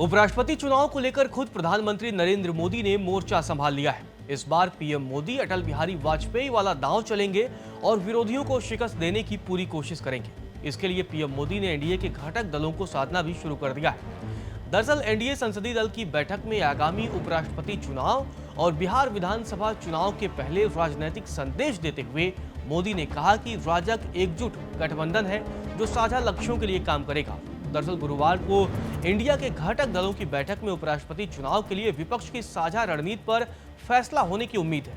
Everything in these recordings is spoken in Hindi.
उपराष्ट्रपति चुनाव को लेकर खुद प्रधानमंत्री नरेंद्र मोदी ने मोर्चा संभाल लिया है। इस बार पीएम मोदी अटल बिहारी वाजपेयी वाला दांव चलेंगे और विरोधियों को शिकस्त देने की पूरी कोशिश करेंगे। इसके लिए पीएम मोदी ने एनडीए के घटक दलों को साधना भी शुरू कर दिया है। दरअसल एनडीए संसदीय दल की बैठक में आगामी उपराष्ट्रपति चुनाव और बिहार विधानसभा चुनाव के पहले राजनीतिक संदेश देते हुए मोदी ने कहा कि राजग एकजुट गठबंधन है जो साझा लक्ष्यों के लिए काम करेगा। दरअसल गुरुवार को इंडिया के घटक दलों की बैठक में उपराष्ट्रपति चुनाव के लिए विपक्ष की साझा रणनीति पर फैसला होने की उम्मीद है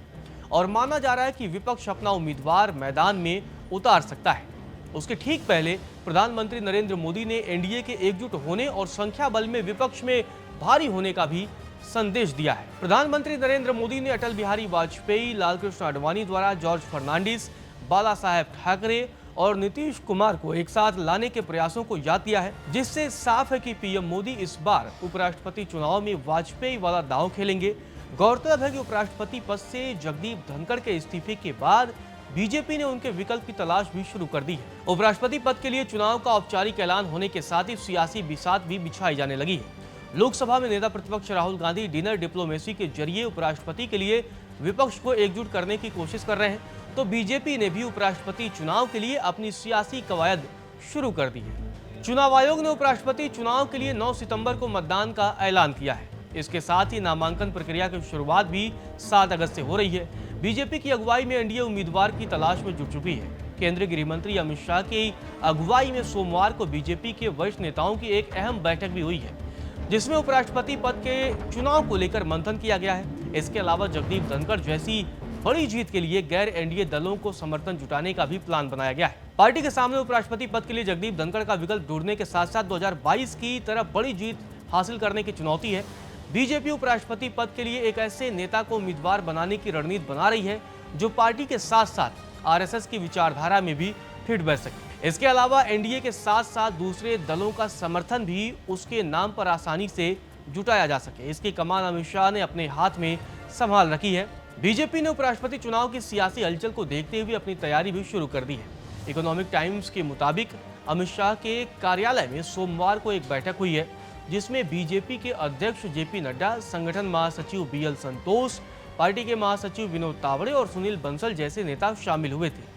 और माना जा रहा है कि विपक्ष अपना उम्मीदवार मैदान में उतार सकता है। उसके ठीक पहले प्रधानमंत्री नरेंद्र मोदी ने एनडीए के एकजुट होने और संख्या बल में विपक्ष में भारी होने का भी संदेश दिया है। प्रधानमंत्री नरेंद्र मोदी ने अटल बिहारी वाजपेयी, लालकृष्ण आडवाणी द्वारा जॉर्ज फर्नांडिस, बाला साहेब ठाकरे और नीतीश कुमार को एक साथ लाने के प्रयासों को याद दिया है, जिससे साफ है कि पीएम मोदी इस बार उपराष्ट्रपति चुनाव में वाजपेयी वाला दांव खेलेंगे। गौरतलब है कि उपराष्ट्रपति पद से जगदीप धनखड़ के इस्तीफे के बाद बीजेपी ने उनके विकल्प की तलाश भी शुरू कर दी है। उपराष्ट्रपति पद के लिए चुनाव का औपचारिक ऐलान होने के साथ ही सियासी बिसात भी बिछाई जाने लगी है। लोकसभा में नेता प्रतिपक्ष राहुल गांधी डिनर डिप्लोमेसी के जरिए उपराष्ट्रपति के लिए विपक्ष को एकजुट करने की कोशिश कर रहे हैं, तो बीजेपी ने भी उपराष्ट्रपति चुनाव के लिए अपनी सियासी कवायद शुरू कर दी है। चुनाव आयोग ने उपराष्ट्रपति चुनाव के लिए 9 सितंबर को मतदान का ऐलान किया है। इसके साथ ही नामांकन प्रक्रिया की शुरुआत भी 7 अगस्त से हो रही है। बीजेपी की अगुवाई में एनडीए उम्मीदवार की तलाश में जुट चुकी है। केंद्रीय गृह मंत्री अमित शाह की अगुवाई में सोमवार को बीजेपी के वरिष्ठ नेताओं की एक अहम बैठक भी हुई है, जिसमें उपराष्ट्रपति पद के चुनाव को लेकर मंथन किया गया है। इसके अलावा जगदीप धनखड़ जैसी बड़ी जीत के लिए गैर एनडीए दलों को समर्थन जुटाने का भी प्लान बनाया गया है। पार्टी के सामने उपराष्ट्रपति पद के लिए जगदीप धनखड़ का विकल्प ढूंढने के साथ साथ 2022 की तरह बड़ी जीत हासिल करने की चुनौती है। बीजेपी उपराष्ट्रपति पद के लिए एक ऐसे नेता को उम्मीदवार बनाने की रणनीति बना रही है जो पार्टी के साथ साथ आरएसएस की विचारधारा में भी फिट बैठ सके। इसके अलावा एनडीए के साथ साथ दूसरे दलों का समर्थन भी उसके नाम पर आसानी से जुटाया जा सके। इसकी कमान अमित शाह ने अपने हाथ में संभाल रखी है। बीजेपी ने उपराष्ट्रपति चुनाव की सियासी हलचल को देखते हुए अपनी तैयारी भी शुरू कर दी है। इकोनॉमिक टाइम्स के मुताबिक अमित शाह के कार्यालय में सोमवार को एक बैठक हुई है, जिसमें बीजेपी के अध्यक्ष जेपी नड्डा, संगठन महासचिव बीएल संतोष, पार्टी के महासचिव विनोद तावड़े और सुनील बंसल जैसे नेता शामिल हुए थे।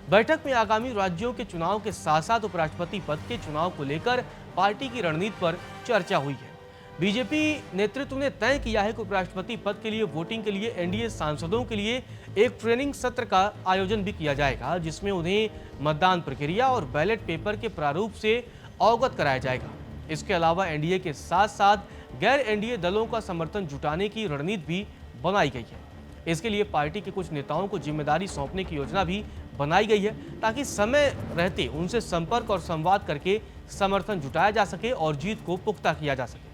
बैठक में आगामी राज्यों के चुनाव के साथ साथ उपराष्ट्रपति पद के चुनाव को लेकर पार्टी की रणनीति पर चर्चा हुई है। बीजेपी नेतृत्व ने तय किया है कि उपराष्ट्रपति पद के लिए वोटिंग के लिए एनडीए सांसदों के लिए एक ट्रेनिंग सत्र का आयोजन भी किया जाएगा, जिसमें उन्हें मतदान प्रक्रिया और बैलेट पेपर के प्रारूप से अवगत कराया जाएगा। इसके अलावा एनडीए के साथ साथ गैर एनडीए दलों का समर्थन जुटाने की रणनीति भी बनाई गई है। इसके लिए पार्टी के कुछ नेताओं को जिम्मेदारी सौंपने की योजना भी बनाई गई है, ताकि समय रहते उनसे संपर्क और संवाद करके समर्थन जुटाया जा सके और जीत को पुख्ता किया जा सके।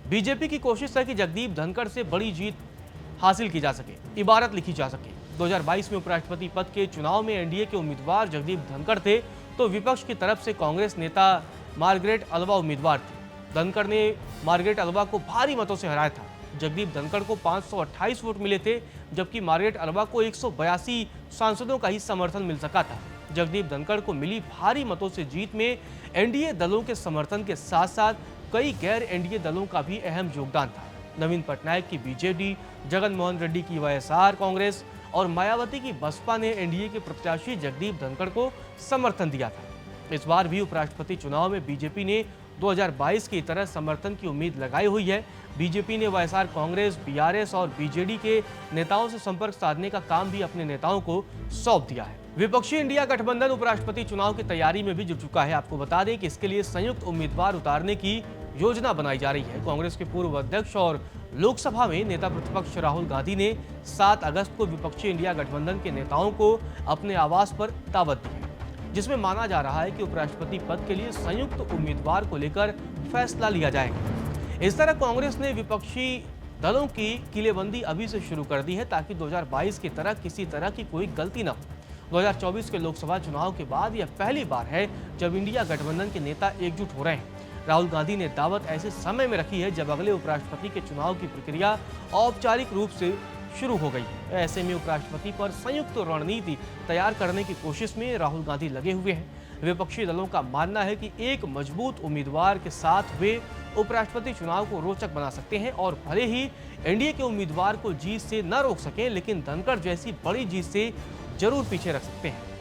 बीजेपी की कोशिश है कि जगदीप धनखड़ से बड़ी जीत हासिल की जा सके, इबारत लिखी जा सके। 2022 में उपराष्ट्रपति पद के चुनाव में एनडीए के उम्मीदवार जगदीप धनखड़ थे, तो विपक्ष की तरफ से कांग्रेस नेता मार्गरेट अल्वा उम्मीदवार थे। धनखड़ ने मार्गरेट अल्वा को भारी मतों से हराया था। जगदीप धनखड़ को 528 वोट मिले थे, जबकि मार्गरेट अल्वा को 182 सांसदों का ही समर्थन मिल सका था। जगदीप धनखड़ को मिली भारी मतों से जीत में एनडीए दलों के समर्थन के साथ साथ कई गैर एनडीए दलों का भी अहम योगदान था। नवीन पटनायक की बीजेडी, जगन मोहन रेड्डी की वाईएसआर कांग्रेस और मायावती की बसपा ने एनडीए के प्रत्याशी जगदीप धनखड़ को समर्थन दिया था। इस बार भी उपराष्ट्रपति चुनाव में बीजेपी ने 2022 की तरह समर्थन की उम्मीद लगाई हुई है। बीजेपी ने वाईएसआर कांग्रेस, बीआरएस और बीजेडी के नेताओं से संपर्क साधने का काम भी अपने नेताओं को सौंप दिया है। विपक्षी इंडिया गठबंधन उपराष्ट्रपति चुनाव की तैयारी में भी जुट चुका है। आपको बता दें कि इसके लिए संयुक्त उम्मीदवार उतारने की योजना बनाई जा रही है। कांग्रेस के पूर्व अध्यक्ष और लोकसभा में नेता प्रतिपक्ष राहुल गांधी ने 7 अगस्त को विपक्षी इंडिया गठबंधन के नेताओं को अपने आवास पर दावत दी है, जिसमें माना जा रहा है कि उपराष्ट्रपति पद के लिए संयुक्त उम्मीदवार को लेकर फैसला लिया जाएगा। इस तरह कांग्रेस ने विपक्षी दलों की किलेबंदी अभी से शुरू कर दी है, ताकि 2022 की तरह किसी तरह की कोई गलती न हो। 2024 के लोकसभा चुनाव के बाद यह पहली बार है जब इंडिया गठबंधन के नेता एकजुट हो रहे हैं। राहुल गांधी ने दावत ऐसे समय में रखी है जब अगले उपराष्ट्रपति के चुनाव की प्रक्रिया औपचारिक रूप से शुरू हो गई है। ऐसे में उपराष्ट्रपति पर संयुक्त रणनीति तैयार करने की कोशिश में राहुल गांधी लगे हुए हैं। विपक्षी दलों का मानना है कि एक मजबूत उम्मीदवार के साथ वे उपराष्ट्रपति चुनाव को रोचक बना सकते हैं और भले ही एनडीए के उम्मीदवार को जीत से न रोक सकें, लेकिन धनखड़ जैसी बड़ी जीत से जरूर पीछे रख सकते हैं।